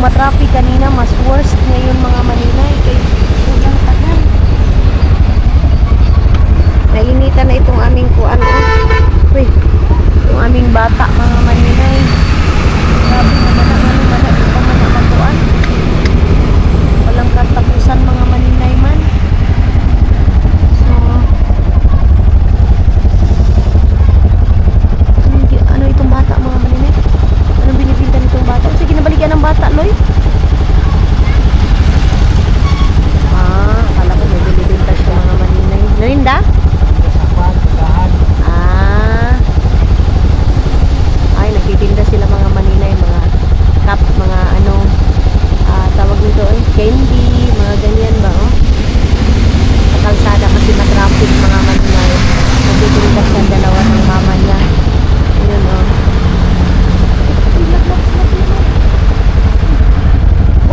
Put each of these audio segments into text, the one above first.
matraffic kanina, mas worst ngayon mga Maninay. Kaya sobrang tagal. Nainitan na itong aming kuan. Uy, itong aming bata mga Maninay. Grabe naman ang ano man ito pa man ang kuan. Walang katapusan mga Maninay man. So, ano itong bata mga Maninay? Anong binibinta nitong bata? O sige, nabaligyan ng bata, Loy. Akala ko may binibinta siya mga Maninay. Narinda? Ay, nagtitinda sila mga Maninay, mga cup, mga ano, tawag nito candy, mga ganyan ba, oh? Sa kalsada kasi matraffic mga Maninay. Nagtitinda siya dalawa ng mama niya. Yun, oh.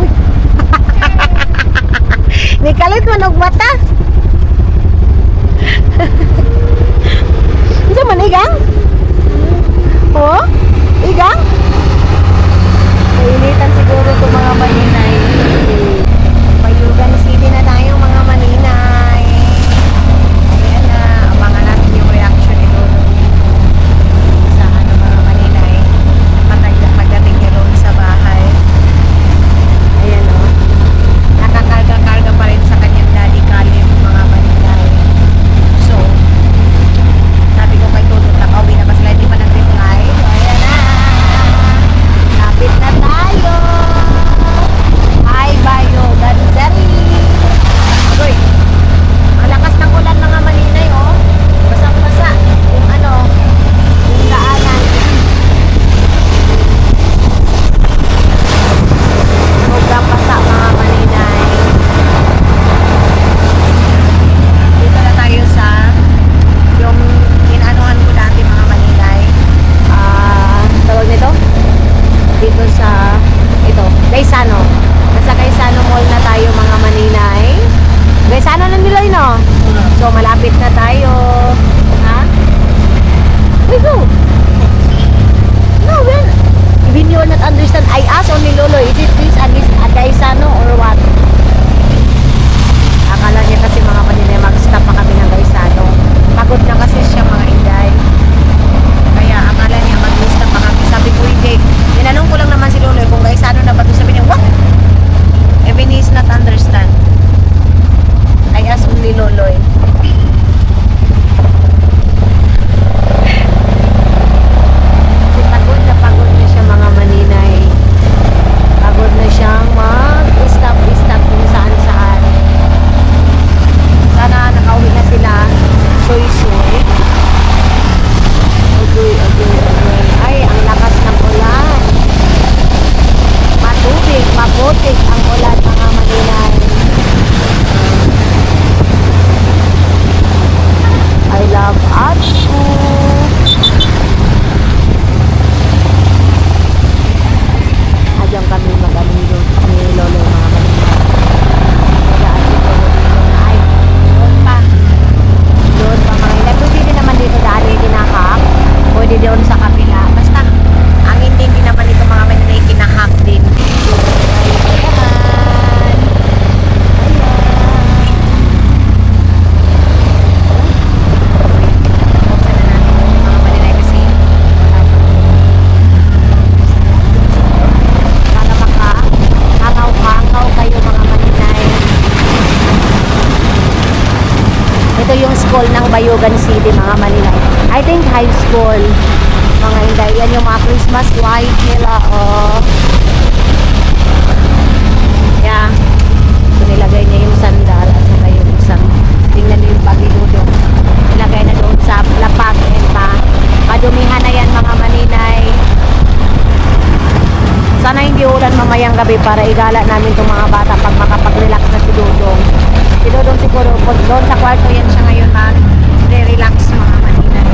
Uy! May kalit manog mata! Isa man, igang? Oh? Igang? Nainitan siguro itong mga Maninay. Bayugan City na tayo mga Maninay. Ayan na, abangan natin yung reaction nito sa ano mga Maninay. Pagdating niya doon sa bahay. Ayan o. Nakakarga-karga pa rin sa kanyang daddy Kalim mga Maninay. So, sabi ko kay Toto, nakauwi na ba sila? Hindi pa nag-reply. Ayan na. Lapit na tayo. Hi, Bayo. Danzeri. Agoy. Ang lakas ng ulan mga Maninay, oh. Basang-basa. Yung ano, yung daanan. Sobrang basa mga Maninay. Dito na tayo sa yung inanuhan ko dati mga Maninay. Tawag nito? Dito sa ito, Gaisano. Nasa Gaisano Mall na tayo mga Maninay. Gaisano na nila yun, no? So malapit na tayo. Ha? We go. No, well, even you will not understand. I asked only Lolo, is it this a Gaisano or what? Akala niya kasi mga Maninay, mag-stop pa kami ng Gaisano. Pagod na kasi siya mga Inday. Kaya akala niya mag-stop pa kami. Sabi ko, hindi. Tinanong ko lang naman si Lolo kung Gaisano na ba ito. Sabi niya, what? Even he is not understand. I asked only Loloy. Kasi pagod na siya mga Maninay. Pagod na siyang mag-stop kung saan-saan. Sana nakauwi na sila. Soy-soy. Agoy. Ay, ang lakas ng ulan. Matubig, mabutik ang ulan mga Maninay. I love Atsu. Adyang kami mag-aligo ni Lolo mga Maninay. Ay, doon pa mga Maninay. Pwede din naman dito dahil kinahak. Pwede doon sa kapila. Basta, ang hindi naman ito mga Maninay kinahak din. Ito yung school ng Bayugan City mga Maninay. I think high school mga Inday. Yan yung mga Christmas light nila, oh. Yeah. So nilagay niya yung sandal at saka yung isang tingnan niyo yung pagdudong. Nilagay na doon sa lapag and padumihan na yan mga Maninay. Sana hindi ulan mamayang gabi para igala namin itong mga bata pag makapag-relax na si Dudong. Si Dudong siguro, doon sa kwarto yan siya ngayon mag-relax mga Maninay.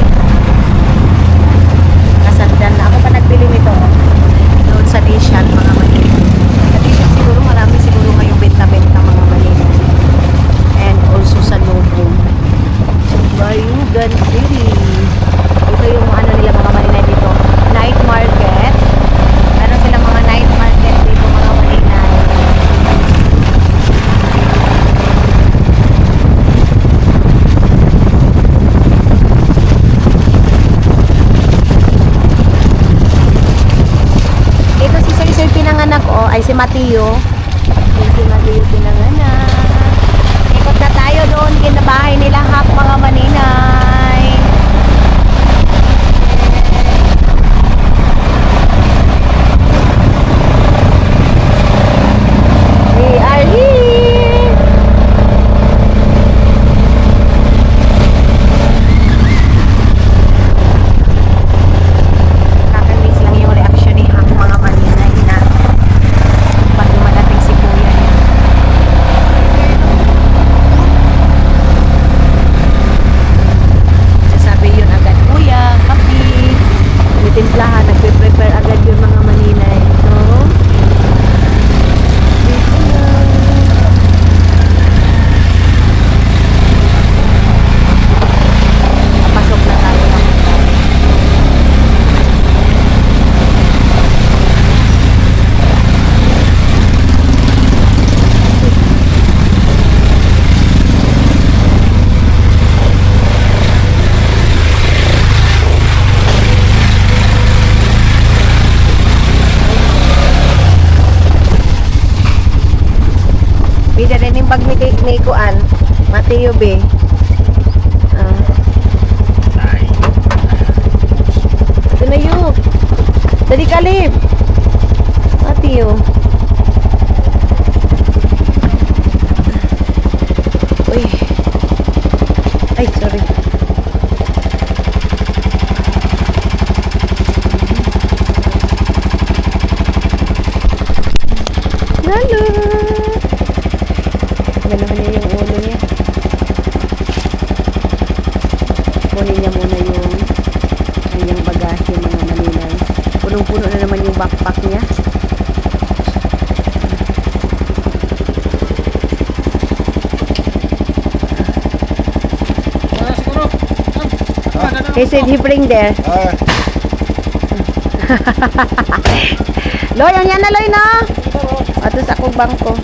Kasandan na. Ako pa nagbili nito. Doon sa Dishan mga Maninay. Sa Dishan siguro marami siguro ngayong benta-benta mga Maninay. And also sa Novo. So, Bayugan City. Ito yung ano nila mga Maninay dito. Night market. Meron silang mga night market dito mga Maninay. Ay, si Mateo. Si Mateo pinanganak. Ikot na tayo doon. Kinabahay nila Hak, mga maninay. We are here. Kakamiss lang yung reaction ni Hak, mga maninay na pag dumadating si Kuya niya. Sasabi yun agad, Kuya, kape. Tinitimplahan, nagpe-prepare agad yung mga maninay. So, pasok na tayo ng Bida rin yung bag ni Kuan Mateo be. Ito na yun. Dali kalib. Mateo. Uy. Ay, sorry. Lalo. Ganahan niya yung ulo niya. Kunin niya muna yung kanyang bagahe, mga maninay. Punong-puno na naman yung backpack niya. He said he bring there. Loy, yan na Loy na. Ato sa akong bangko.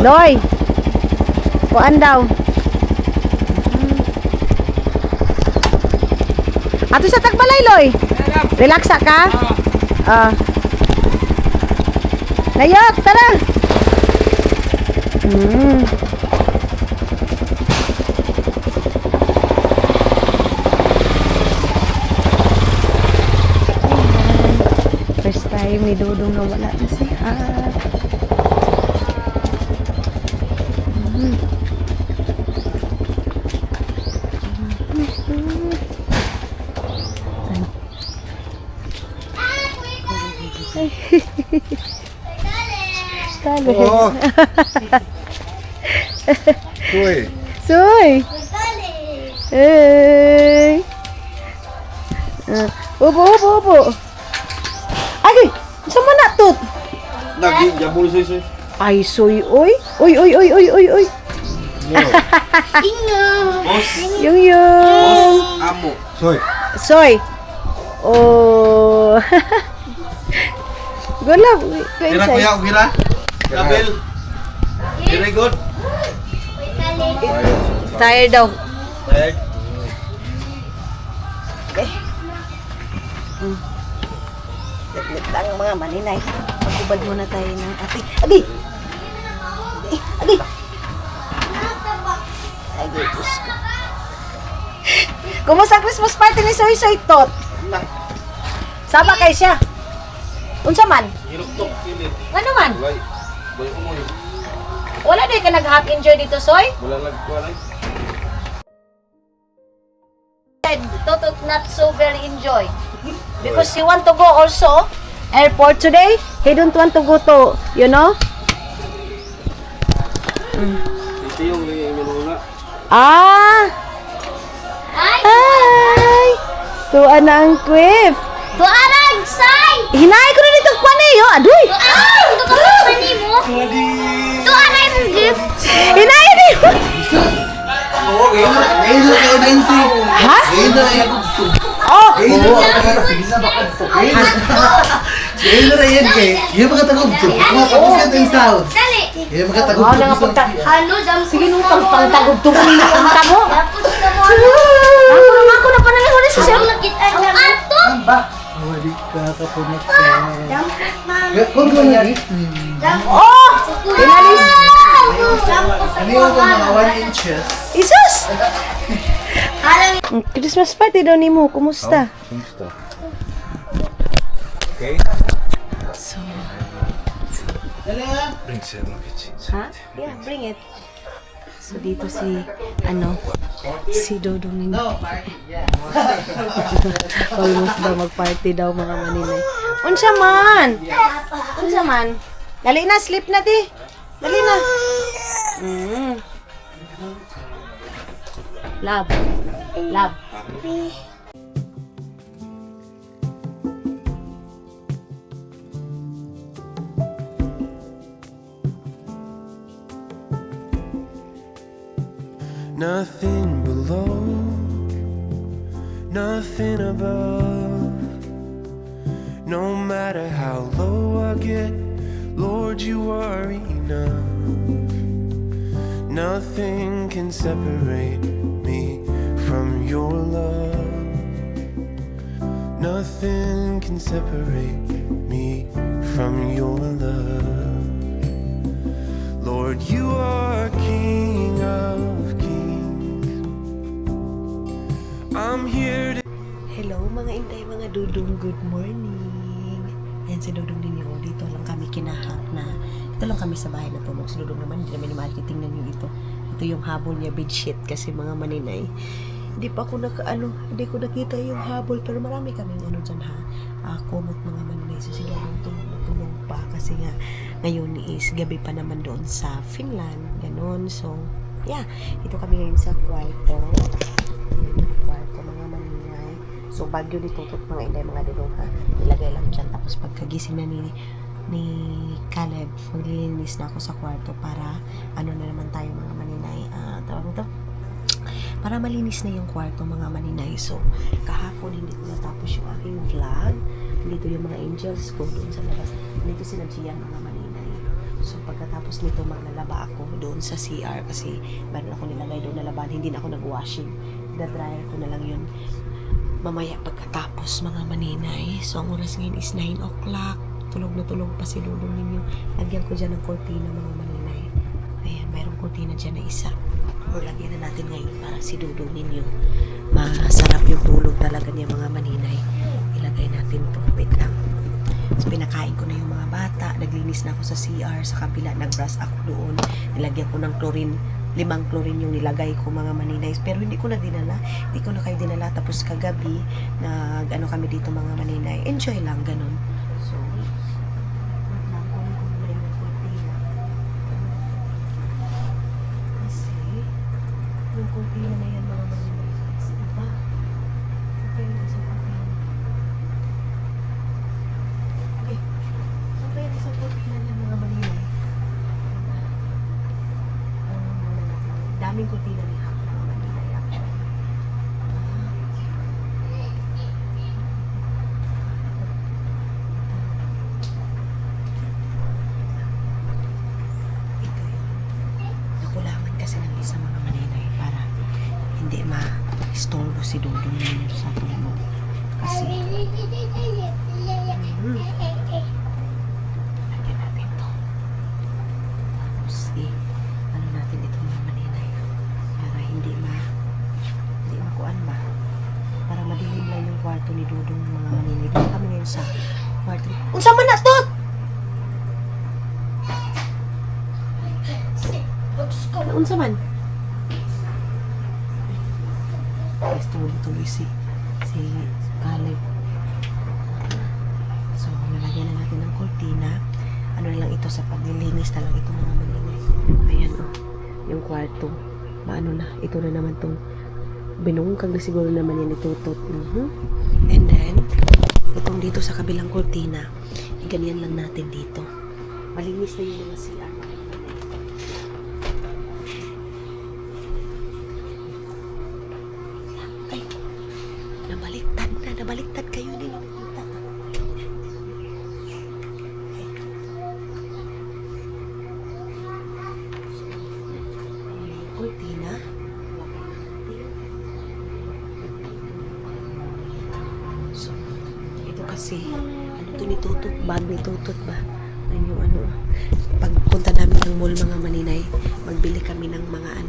Loy. Kuan daw. Ato sa tagbalay Loy. Relax ka? Nayok, tara. First time ni Dudong na wala na siya. Kalo. Oo. Soy. Soy. Hey. Upo. Agi, sama na tut. Lagi jambul soy. Ay, soy, oy. Oy. No. Bos. Yung. Amo. Soy. Soy. Oh. Good luck. Kira kuya, kira. Kabel. Very good. Tired daw. Right. Okay. Saglit lang mga maninay. Magubad muna tayo ng ate. Agi! Agi! Agi, Diyos ko. Kumusta ang Christmas party ni Soy Soy Tot? Sama kay siya. Unsa man? Hirok-tok kilit. Ano man? Walay. Boy mo yun. Wala din ka nag-happy enjoy dito, Soy? Wala walay. Totot not so very enjoy. Because he want to go also airport today. He don't want to go to, you know? Ito yung minuna. Ah! Hi! Tuan na ang kwif. Tuarang say! Hinay ko na dito kwa niyo. Aduy! Ito ka pa mo? Tuarang mong gift! Hinay niyo! Oo, ngayon na kayo din si. Ha? Ngayon na kayo. Oh! Sige na baka tukin. Ngayon na yan kay. Yung mga tagob. Tapos ka ito yung sound. Dali! Yung mga tagob. Oh, nga pagta. Ano, jam Sige nung pagtagod tungkol niyo ang tamo. Tapos ka mo. Ako na pa nang huli sa siya. Ako nakita na. Ato! Wali ka kapunot ka. Kung ko na Oh! Inalis! Ano yung mga 1 inches? Isus! Ang Christmas party daw ni mo. Kumusta? Kumusta? Okay. So, Bring seven kitchens. ha? Yeah, bring it. So, dito si Dodong ninyo. Almost daw mag-party daw mga maninay. Unsa man? Unsa man? Dali na, sleep na di. Dali na. Love. Love. Nothing below, nothing above. No matter how low I get, Lord, you are enough. Nothing can separate me from your love. Nothing can separate me from your love. Lord, you are King of Kings. I'm here to Hello mga inday, mga dudong, good morning. Yan si Dudong ninyo, dito lang kami kinahap na, ito lang kami sa bahay na tulog. Si Dudong naman, hindi namin naman tingnan nyo ito. Ito yung habol niya, bedsheet, kasi mga maninay. Hindi pa ako hindi ko nakita yung habol, pero marami kaming dyan ha. Kumot mga maninay, so sila yung tulog pa, kasi nga, ngayon is gabi pa naman doon sa Finland, ganon. So, yeah, ito kami ngayon sa kwarto. Mga maninay. So, bagyo dito mga inday, mga dudong ha. Ilagay lang dyan. Tapos pagkagising na ni Caleb, maglilinis na ako sa kwarto para na naman tayo mga maninay. Tawag ito? Para malinis na yung kwarto mga maninay. So, kahapon hindi ko natapos yung aking vlog. Dito yung mga angels ko doon sa labas. Dito sila Gian mga maninay. So, pagkatapos nito, maglalaba ako doon sa CR kasi meron ako nilagay doon na laban. Hindi na ako nag-washing. Da-dryer ko na lang yun mamaya pagkatapos mga maninay. So, ang oras ngayon is 9 o'clock. Tulog na tulog pa si Dudong ninyo. Lagyan ko dyan ng kortina mga maninay. Ayan, mayroong kortina dyan na isa. O, lagyan na natin ngayon para si Dudong ninyo. Masarap yung tulog talaga niya mga maninay. Ilagay natin to. Wait lang. So, pinakain ko na yung mga bata. Naglinis na ako sa CR. Sa kabila, nag-brush ako doon. Nilagyan ko ng chlorine. 5 chlorine yung nilagay ko mga maninay. Pero hindi ko na dinala. Hindi ko na kayo dinala. Tapos kagabi, kami dito mga maninay. Enjoy lang, ganun. So, kasi, yung kurtina na yan mga maninay. Kasi iba. Okay, isang kurtina. Okay. Okay, isang kurtina niya mga maninay. Daming kurtina ni Hap mga maninay actually. Ito yun. Nakulangan kasi ng isa mga maninay para hindi ma-istorbo si Dudong ninyo sa tulog. Kasi lagyan natin to. Tapos natin ito mga maninay para hindi makuan ba, para madilim lang yung kwarto ni Dudong mga maninay. Dito kami ngayon sa kwarto. Unsa man na to? Unsa man? Guys, tuloy si Caleb. So, nalagyan na natin ng kortina. Ano na lang ito sa paglilinis na lang ito mga maninay. Ayan o, yung kwarto. Maano na, ito na naman tong binungkag na siguro naman yan itutot. And then, itong dito sa kabilang kortina, ganyan lang natin dito. Malinis na yung mga CR. Ay, nabaliktad kayo din. Kortina. So, ito kasi ano to ni Tutot, bag ni Tutot ba? Ayun yung ano, pagpunta namin ng mall mga maninay, magbili kami ng mga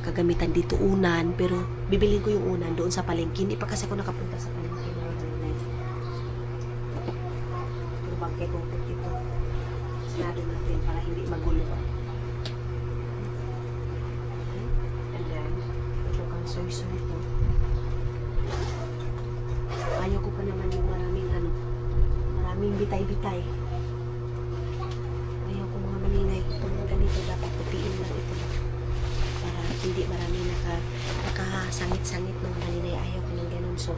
kagamitan dito unan, pero bibilin ko yung unan doon sa palengke. Hindi pa kasi ako nakapunta sa palengke mga maninay. Yung bag kay Tutot ito. Sinado natin para hindi magulo. And then, ito kang soy-soy ito. Ayaw ko pa naman yung maraming bitay-bitay. Ayaw ko mga maninay. Itong ganito dapat putiin lang ito. Para hindi marami nakasangit-sangit mga maninay. Ayaw ko ng ganun. So,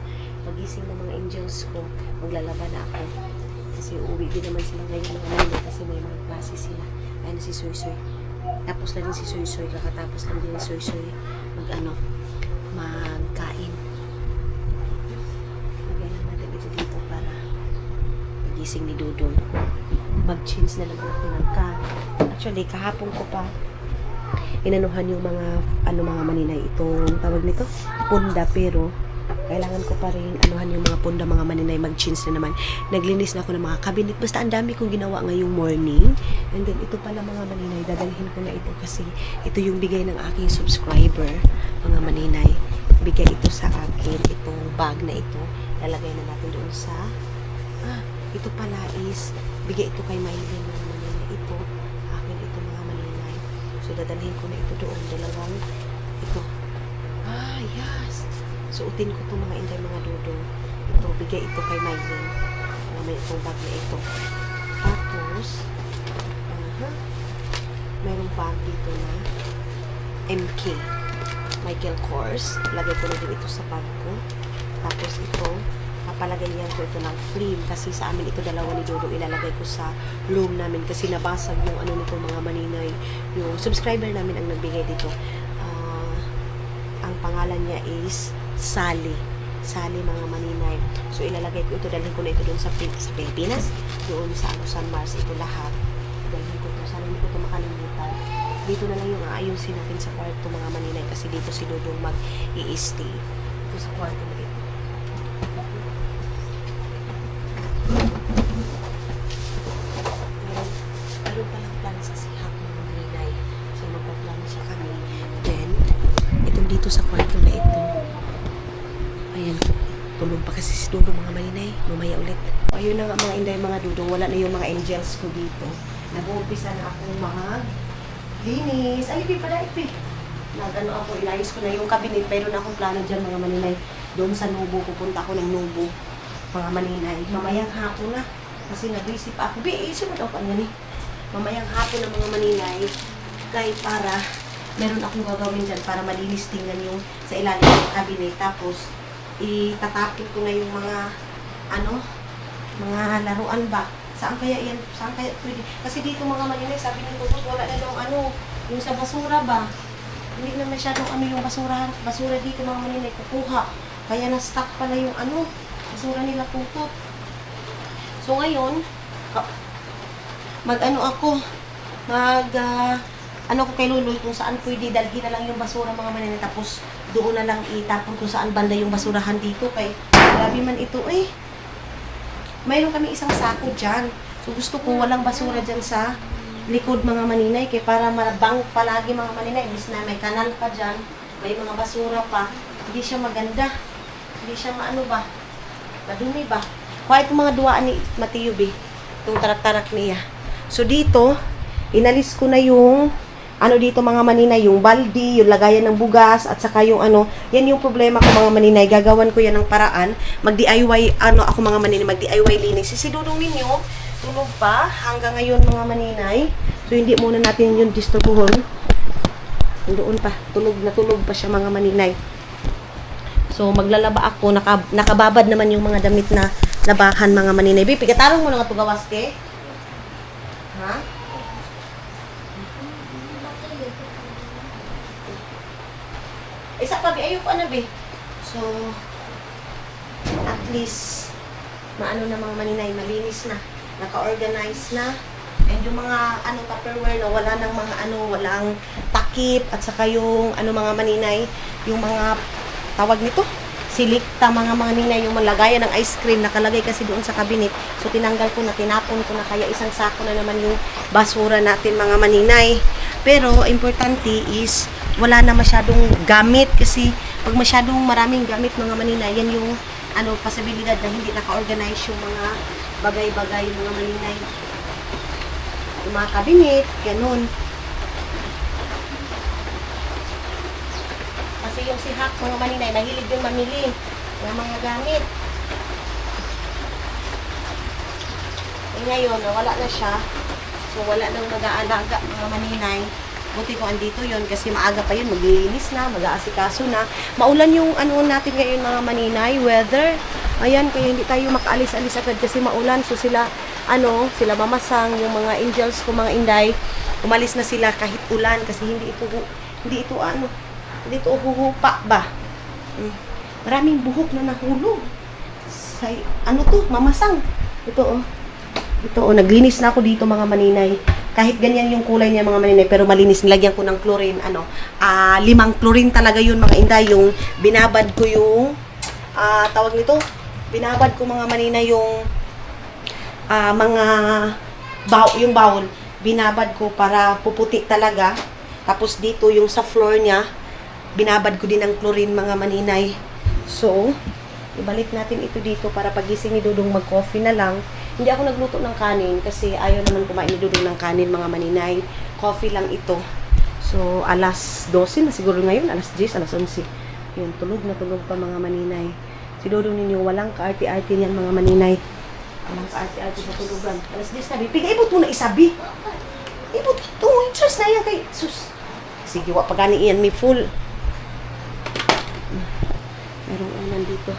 pagising ng mga angels ko, maglalaba na ako. Kasi uuwi din naman sila ngayon mga maninay kasi may mga klase sila. Ayan si Soy Soy. Tapos na din si Soy Soy. Kakatapos lang din si Soy Soy magkain. Lagyan natin ito dito para pagising ni Dudong. Mag-change na naman ako ng Actually, kahapon ko pa inanuhan yung mga maninay itong tawag nito, punda, pero kailangan ko pa rin anuhan yung mga punda mga maninay, mag-change na naman. Naglinis na ako ng mga cabinet. Basta ang dami kong ginawa ngayong morning. And then ito pala mga maninay, dadalhin ko na ito kasi ito yung bigay ng aking subscriber mga maninay. Bigay ito sa akin, itong bag na ito. Lalagay na natin doon sa ito pala is bigay ito kay Mylene mga maninay. Ito, akin ito mga maninay. So dadalhin ko na ito doon, dalawang ito. Yes. Suotin ko itong mga inday mga dudong. Ito, bigay ito kay Mylene. May itong bag na ito. Tapos, mayroong bag dito na MK. Michael Kors. Lagay ko na din ito sa bag ko. Tapos ito, papalagayan ko ito ng film. Kasi sa amin ito dalawa ni Dodo ilalagay ko sa room namin. Kasi nabasag yung nito mga maninay. Yung subscriber namin ang nagbigay dito. Ang pangalan niya is Sally mga maninay. So ilalagay ko ito, dalhin ko na ito doon sa Pilipinas, doon sa San Mars, ito lahat dalhin ko ito, sana hindi ko ito makalimutan. Dito na lang yung aayusin natin sa kwarto mga maninay kasi dito si Dodong mag-i-stay ito sa kwarto na ito. Ano palang plan sa sihak mga maninay, so magpa-plan siya kami. Then itong dito sa kwarto na ito, ayan, tulog pa kasi si Dudong mga maninay. Mamaya ulit. Ayun na nga mga inday mga Dudong. Wala na yung mga angels ko dito. Nag-uumpisa na akong linis. Ay, hindi pala ito eh. Ako, inayos ko na yung cabinet. Mayroon akong plano dyan mga maninay. Doon sa Nubo, pupunta ako ng Nubo. Mga maninay. Mamayang hapon na. Kasi nag-receive ako. Sunod ako pa yan eh. Mamayang hapon na mga maninay. Kahit para meron akong gagawin dyan para malinis tingnan yung sa ilalim ng cabinet. Tapos, itatapin ko na yung mga mga laruan ba. Saan kaya yan? Saan kaya pwede? Kasi dito mga maninay, sabi ng Tutot, wala na daw yung sa basura ba. Hindi na masyadong yung basura dito mga maninay kukuha. Kaya na-stuck pala yung basura nila Tutot. So ngayon, ko kay Luloy kung saan pwede dalhin na lang yung basura mga maninay, tapos doon na lang itapon kung saan banda yung basurahan dito kay grabe man ito eh. Mayroon kami isang sako dyan. So gusto ko walang basura dyan sa likod mga maninay kay para malabang palagi mga maninay. Bis na may kanal pa dyan, may mga basura pa. Hindi siya maganda. Hindi siya madumi ba. Kaya itong mga duwaan ni Mateo B. Itong tarak-tarak niya. So dito, inalis ko na yung dito mga maninay, yung baldi, yung lagayan ng bugas, at saka yung yan yung problema ko mga maninay. Gagawan ko yan ng paraan. Mag-DIY, ako mga maninay, mag-DIY linis. Si Dudong ninyo, tulog pa, hanggang ngayon mga maninay. So, hindi muna natin yung disturbuhon. Doon pa, tulog pa siya mga maninay. So, maglalaba ako, nakababad naman yung mga damit na labahan mga maninay. Bibi, katarong mo na nga ito gawas, ke? Ha? Isa pa, ayoko be. So, at least, maano na mga maninay, malinis na, naka-organize na. And yung mga Tupperware na wala ng mga walang takip, at saka yung mga maninay, yung mga tawag nito, silikta mga maninay, yung malagayan ng ice cream, nakalagay kasi doon sa cabinet. So, tinanggal ko na, tinapon ko na, kaya isang sako na naman yung basura natin mga maninay. Pero, importante is, wala na masyadong gamit kasi pag masyadong maraming gamit mga maninay, yan yung posibilidad na hindi naka-organize yung mga bagay-bagay mga maninay. Yung mga cabinet, ganun. Kasi yung si Hak, mga maninay, mahilig din mamili ng mga gamit. Eh ngayon, wala na siya. So, wala nang mag-aalaga mga maninay. Buti ko andito yon kasi maaga pa yun, maglilinis na, mag-aasikaso na. Maulan yung natin ngayon mga maninay, weather. Ayan, kaya hindi tayo makaalis-alis agad kasi maulan. So, sila mamasang, yung mga angels ko, mga inday, umalis na sila kahit ulan kasi hindi ito huhupa ba? Maraming buhok na nahulog. Mamasang. Ito, naglinis na ako dito mga maninay. Kahit ganyan yung kulay niya mga maninay, pero malinis. Nilagyan ko ng chlorine, 5 chlorine talaga yun mga inday. Yung binabad ko yung, tawag nito, binabad ko mga maninay yung, yung bowl. Binabad ko para puputi talaga. Tapos dito yung sa floor niya, binabad ko din ng chlorine mga maninay. So, ibalik natin ito dito para pagising ni Dudong mag-coffee na lang. Hindi ako nagluto ng kanin kasi ayaw naman kumain ni Dudong ng kanin mga maninay. Coffee lang ito. So, alas 12 na siguro ngayon, alas 10, alas 11. Yun, tulog na tulog pa mga maninay. Si Dudong ninyo, walang kaarte-arte niyan mga maninay. Walang kaarte-arte sa tulugan. Alas 10 sabi, ibot mo na isabi. Ibot ito, interest na yan kay sus. Sige, wag pagani iyan, may full. Merong ulan dito.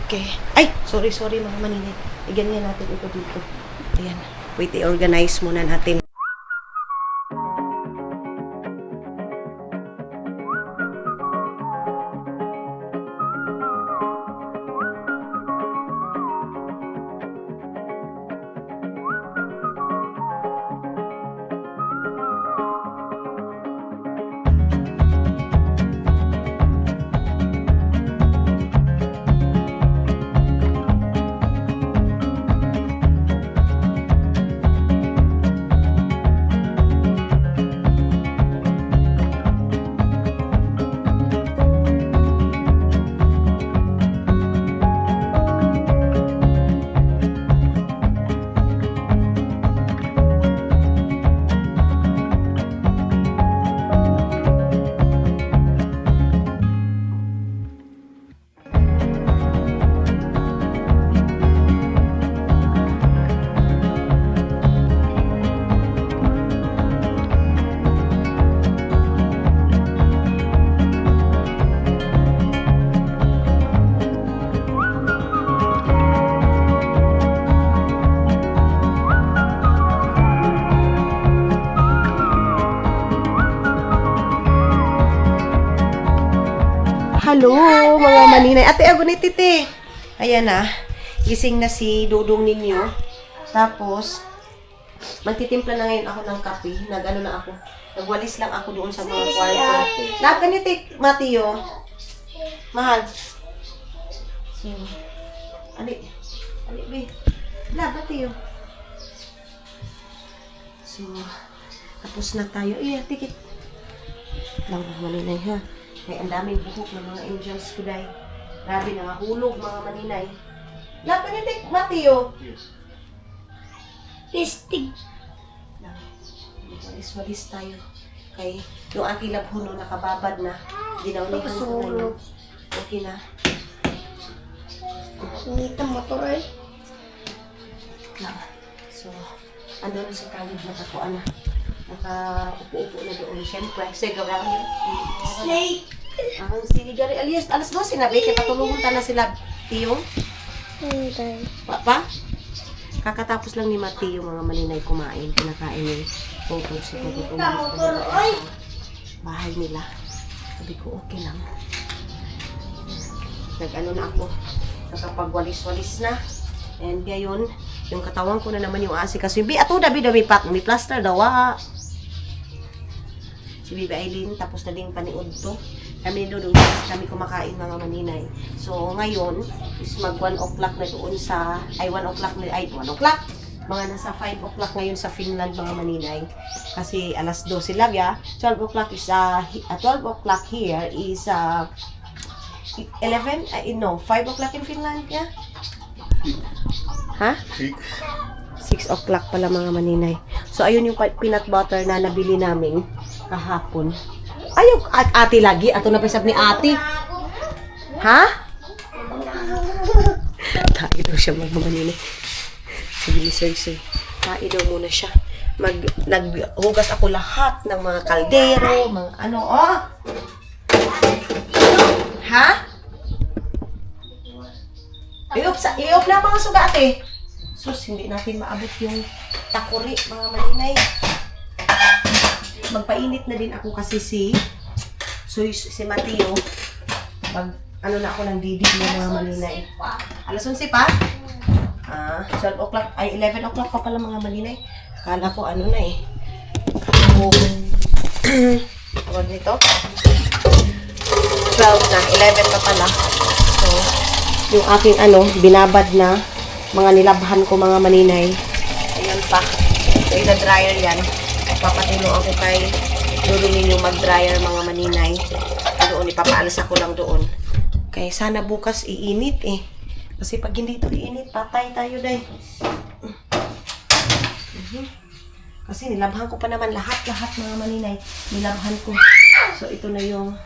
Okay. Ay, sorry mga maninay. Iganyan natin ito dito. Ayan. Wait, i-organize muna natin. Hello, mga maninay. Ate, agunit titi. Ayan na. Gising na si Dudong ninyo. Tapos, magtitimpla na ngayon ako ng kape. Na ako. Nagwalis lang ako doon sa mga kwarto. Lahat ka niyo, Mateo. Mahal. So, ali, be. Lahat, Mateo. So, tapos na tayo. Tikit. Lang, maninay ha. Ay, ang daming buhok ng mga angels ko dahil. Grabe, nangahulog mga maninay. Lahat niyo, Mateo. Testing. Walis tayo. Kay yung aking labho no, nakababad na. Ginawnihan ko ngayon. Okay na. Nita motor eh. So, ando na si Khalid nakakuha na. Nakaupo-upo na doon. Siyempre, sigaw lang yun. Snake. Ang sinigari, alas 12 na, kaya patulungan ta na sila, Tiyo. Papa? Kakatapos lang ni Mateo mga maninay kumain. Kinakain yung photos si Toto. Bahay nila. Sabi ko, okay lang. Na ako. Nakapagwalis-walis na. And ngayon, yung katawan ko na naman yung asi. Kasi, ato dabi pat. May plaster daw. Si Bibi Aileen, tapos na din paniod to. Kami doon kami kumakain mga maninay. So ngayon is mag 1 o'clock na doon sa 1 o'clock na 1 o'clock. Mga nasa 5 o'clock ngayon sa Finland mga maninay. Kasi alas 12 lang ya. 12 o'clock is 12 o'clock here is 11 no 5 o'clock in Finland ya. Ha? 6 o'clock pala mga maninay. So ayun yung peanut butter na nabili namin kahapon. Ayaw, ate lagi. Ato na pisap ni ate. Ha? Tayo daw siya mga maninay. Sige, sir. Tayo daw muna siya. Naghugas ako lahat ng mga kaldero, mga ano, oh. Ha? Iop na mga sugate. Sus, hindi natin maabot yung takuri, mga maninay. Magpainit na din ako kasi si Mateo. Ano na ako ng didi ng mga maninay. Alas 11 pa? 12 o'clock, 11 o'clock pa pala mga maninay. Akala ko ano na eh. Tawag nito? 12 na, 11 pa pala. So, yung aking binabad na mga nilabhan ko mga maninay. Ayan pa. So, ina-dryer yan. Papatino ako kay Lolo ninyo mag-dryer mga maninay. Doon, ipapaalas ako lang doon. Kaya sana bukas iinit eh. Kasi pag hindi ito iinit, patay tayo day. Kasi nilabhan ko pa naman lahat mga maninay. Nilabhan ko. So ito na yung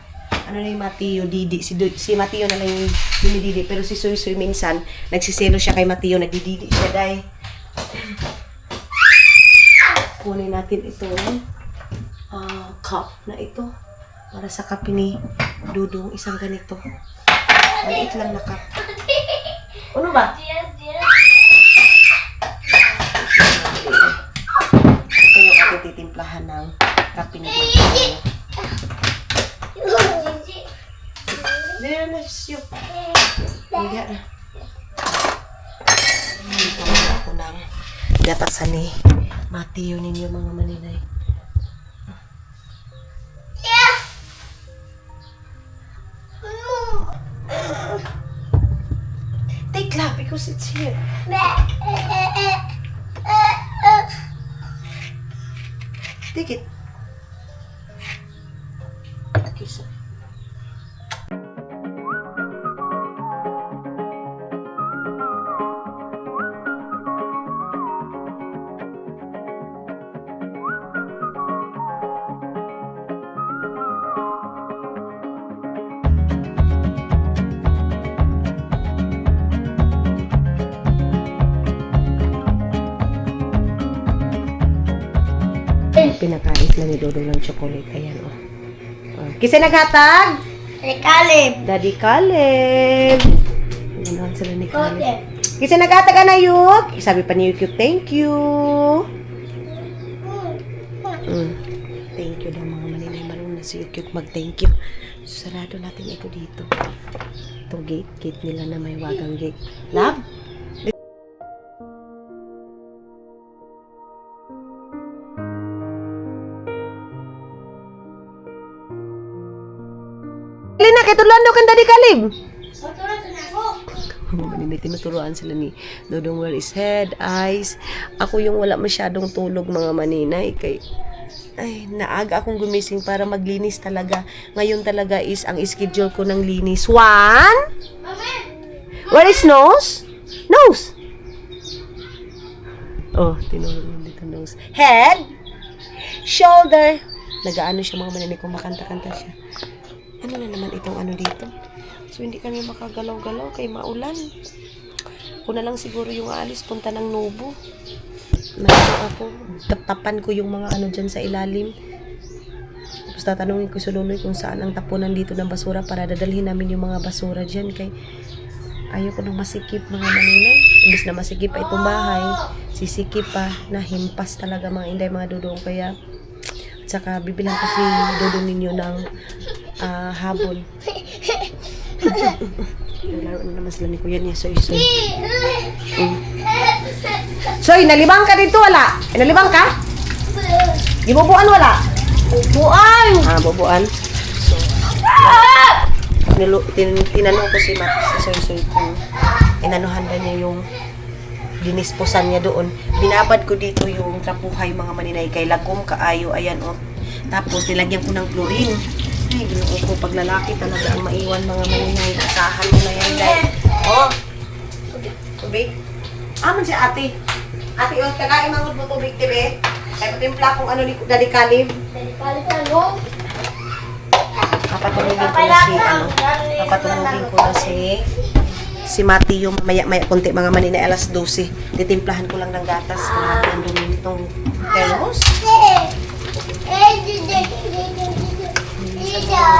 yung Mateo, Didi. Si Mateo na lang yung dumididi. Pero si Soy minsan, nagsiselo siya kay Mateo, nagdididi siya day. Kunin natin itong cup na ito para sa kape ni Dudong, isang ganito. Maliit lang na cup. Ano ba? Ito yung ating titimplahan ng kape ni Dudong. There na siya. Hindi na. Dito na ako ng gatasan ni Mateo ninyo mga maninay. Take lang because it's here. Take it. Okay, so. Pinakais na ni Dodong ng chocolate. Ayan, oh. Kisa naghatag? Daddy Caleb. Ganoon sila ni Caleb. Kisa naghatag na Yuk? Sabi pa ni Yuk, thank you. Thank you daw mga maninay. Marunong na si Yuk mag-thank you. Sarado natin ito dito. Itong gate nila na may wagang gate. Love? Lina, kay turuan daw kan Daddy Caleb. Maninay, tinuturuan sila ni Dodong where is head, eyes. Ako yung wala masyadong tulog mga maninay. Naaga akong gumising para maglinis talaga. Ngayon talaga is ang schedule ko ng linis. 1. Where is nose? Nose. Oh, tinulog mo dito nose. Head. Shoulder. Nagaano siya mga maninay kung makanta-kanta siya. Ano na naman itong dito? So, hindi kami makagalaw-galaw kay maulan. Ako na lang siguro yung aalis, punta ng Nobo. Ako, tapan ko yung mga dyan sa ilalim. Tapos tatanungin ko si Luloy kung saan ang tapunan dito ng basura para dadalhin namin yung mga basura dyan. Kay ayaw ko nang masikip mga maninay. Imbis na masikip pa itong bahay, sisikip pa na himpas talaga mga inday, mga Dudong. Kaya, saka bibilang ko si Dudong ninyo ng habol. Laro na naman sila ni Kuya niya. Soy. Soy, nalibang ka dito, wala? Nalibang ka? Ibubuan, wala? Bubuan! Bubuan. So, Tinanong ko si Soy kung inanuhan na niya yung dinisposan niya doon. Binabad ko dito yung trapuhay mga maninay kay lagom kaayo, ayan o. Tapos nilagyan ko ng chlorine. Ay, ginoo ko, pag lalaki talaga ang maiwan mga maninay. Asahan mo na yan, guys. Oh, tubig. Aman si ate. Ate, o, kakain mga mo tubig, tibe. Kaya patimpla kung ano dalikalib. Papatulogin ko na si, papatulogin ko na si Mati yung maya konti mga maninay, alas 12. Titimplahan ko lang ng gatas. Grabe ang dumi nitong thermos.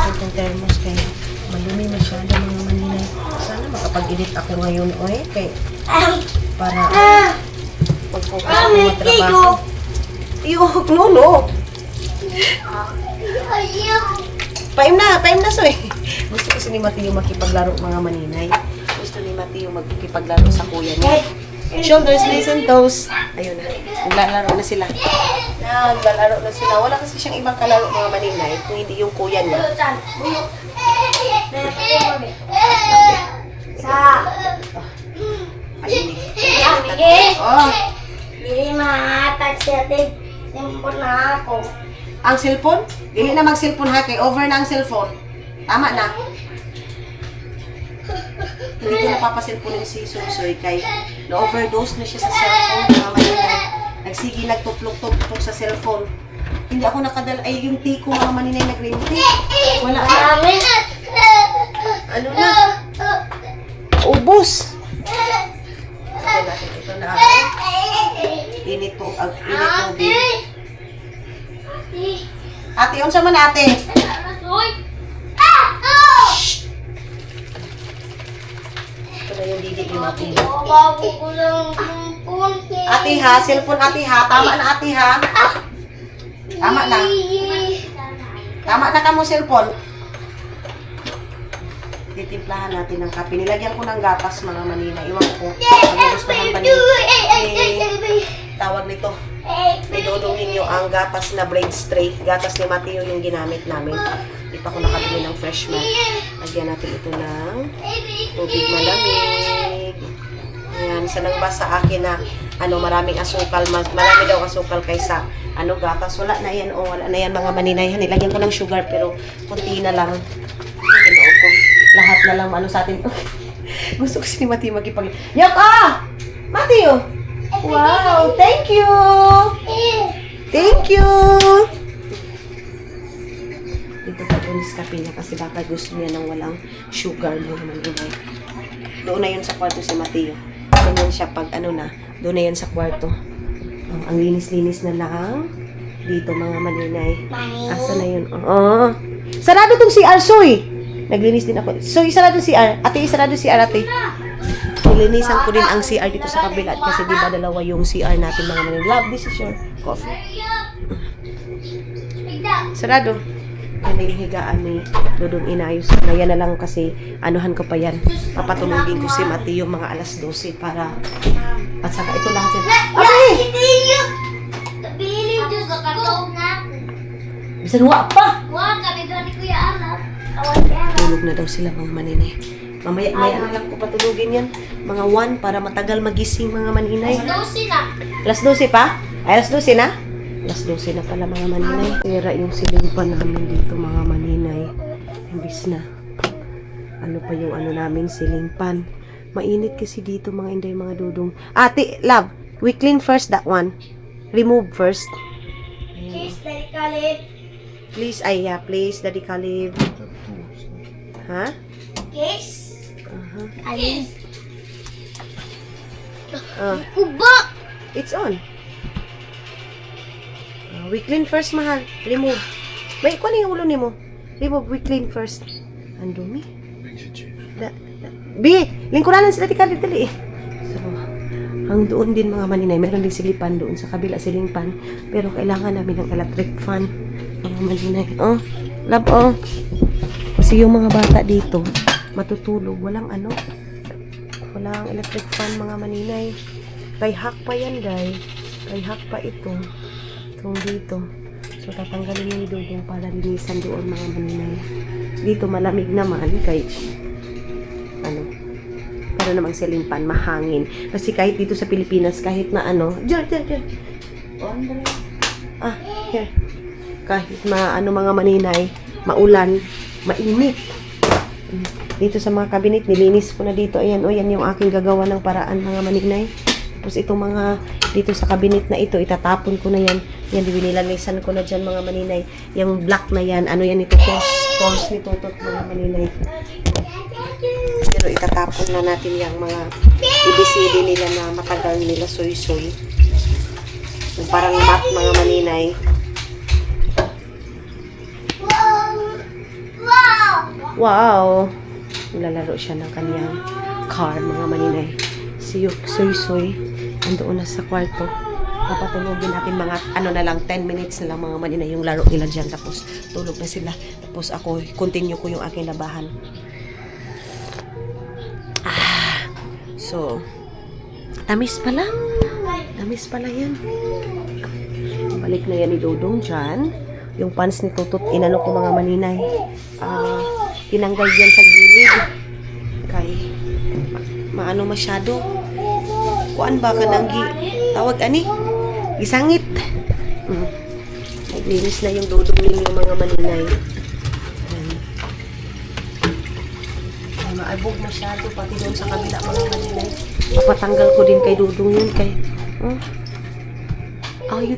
Itong thermos kaya malumi masyado mga maninay. Sana makapag-edit ako ngayon para mag-focus ako magtrabaho. Iyok, no. Paim na, Soy. Gusto kasi ni Mati yung makipaglaro mga maninay. Gusto ni Mati yung magkipaglaro sa kuya niya. Shoulders, knees, and toes. Ayun na. Naglalaro na sila. Wala kasi siyang ibang kalaro mga maninay kung hindi yung kuya niya. Oh. Hindi mahatag siya, Simpon na ako. Ang cellphone? Dili na mag-cellphone ha, kay over na ang cellphone. Tama na. Hindi ko napapaselfonin si Susoy kay na-overdose na siya sa cellphone. Mga maninay. Nagsige, nagtuplok-tuplok sa cellphone. Hindi ako nakadala. Ay, yung tiko mga maninay nag-green tea. Wala na. Ano na? Ubus. Sabi natin ito na. Init po. Ate, yun sa man ate. Ito na yung didi ni Mati. Ate ha, cellphone ate ha. Tama na ate ha. Tama na. Tama na ka mo cellphone. Titimplahan natin ng kape. Nilagyan ko ng gatas mga manina. Iwan ko. Magugustuhan ba tawag nito? Idodong ninyo ang gatas na braid stray. Gatas ni Mateo yung ginamit namin. Di pa ko nakabili ng fresh milk. Lagyan natin ito ng tubig malamig. Ayan, sanang ba sa akin na maraming asukal. Marami daw asukal kaysa gatas. Wala na yan. Wala na yan mga maninay. Nilagyan ko ng sugar pero kunti na lang. Ginoo ko. Lahat na lang sa atin. Gusto ko si Mateo magkipag... Yaka! Mateo! Wow! Thank you! Thank you! Dito pa po niskape niya kasi baka gusto niya ng walang sugar mo naman gulay. Doon na yun sa kwarto si Mateo. Ganyan siya pag doon na yan sa kwarto. Ang linis-linis na lang. Dito mga maninay. Asa na yun? Oo. Sarado tong CR, Soy! Naglinis din ako. Soy, sarado CR. Ate, sarado CR, ate. Nilinisan ko din ang CR dito sa kabila kasi di ba dalawa yung CR natin mga maninay. Love, this is your coffee. Sarado. Yan na yung higaan ni Dudong inayos. Na yan na lang kasi anuhan ko pa yan. Papatulogin ko si Mati yung mga alas 12 para at saka ito lahat yan. Okay! Bisan wa pa! Tulog na daw sila mga maninay. Mamaya na lang ko patulogin yan. Mga 1 para matagal magising mga maninay. Alas 12 pa? Ay, alas 12 na? Alas 12 na pala mga maninay. Pera yung silingpan namin dito mga maninay. Imbis na. Pa yung namin silingpan. Mainit kasi dito mga inday mga dudong. Ate, love. We clean first that one. Remove first. Please, please, Daddy Caleb. Ha? Yes. Alin? Kuba. It's on. We clean first, mahal. Remove. May ikuha na yung ulo ni mo. Remove, we clean first. Ang dumi. Lingkuranan sila di dali eh. So, ang doon din mga maninay, meron din silipan doon sa kabila silingpan. Pero kailangan namin ng electric fan. Mga maninay. Oh, love, oh. Kasi yung mga bata dito, matutulog. Walang walang electric fan mga maninay. Kay hack pa yan, guys. Kay hack pa ito. Itong dito. So, tatanggalin yung dudong para linisan doon mga maninay. Dito malamig naman kay ano. Pero namang ceiling fan, mahangin. Kasi kahit dito sa Pilipinas, kahit na ano, diyan. Here. Kahit mga maninay, maulan, mainit. Dito sa mga cabinet, nilinis ko na dito. Ayan, yan yung aking gagawa ng paraan, mga maninay. Tapos itong mga dito sa cabinet na ito, itatapon ko na yan. Yan, binilanisan ko na dyan, mga maninay. Yung black na yan, ano yan ito, tools ni Totot, mga maninay. Pero itatapon na natin yung mga ABCD nila na matagal nila soy-soy. Yung parang mat, mga maninay. Wow! Nilalaro siya ng kanyang car, mga maninay. Si soy-soy, andoon na sa kwarto. Papatulogin natin mga, na lang, 10 minutes na lang, mga maninay, yung laro nila dyan. Tapos, tulog na sila. Tapos ako, continue ko yung aking labahan. So, tamis pala. Tamis pala yan. Balik na yan ni Dodong dyan. Yung pants ni Tutot, inano ko, mga maninay. Tinanggal yan sa gilid. Kay, maano masyado. Kuan ba ka nang tawag ani? Gisangit. Naglinis na yung Dodong ninyo, mga maninay. Maabog masyado pati doon sa kabila, mga maninay. Papatanggal ko din kay Dudong yun kay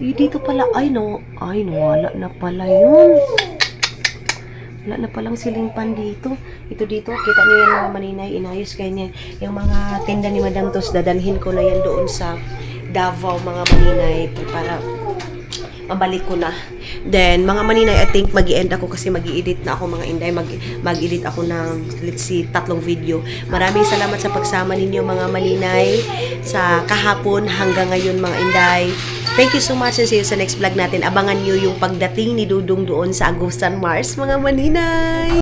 dito pala wala na pala yun. Wala na palang siling pan dito. Ito dito, kita niyo yan, mga maninay, inayos kayo niya. Yung mga tinda ni Madam Tos, dadalhin ko na yan doon sa Davao, mga maninay, para mabalik ko na. Then, mga maninay, I think mag-i-end ako kasi mag-i-edit na ako, mga inday. Mag-edit ako ng, let's see, 3 video. Maraming salamat sa pagsama ninyo, mga maninay, sa kahapon hanggang ngayon, mga inday. Thank you so much and see you sa next vlog natin. Abangan nyo yung pagdating ni Dudong doon sa Agustan Mars, mga maninay.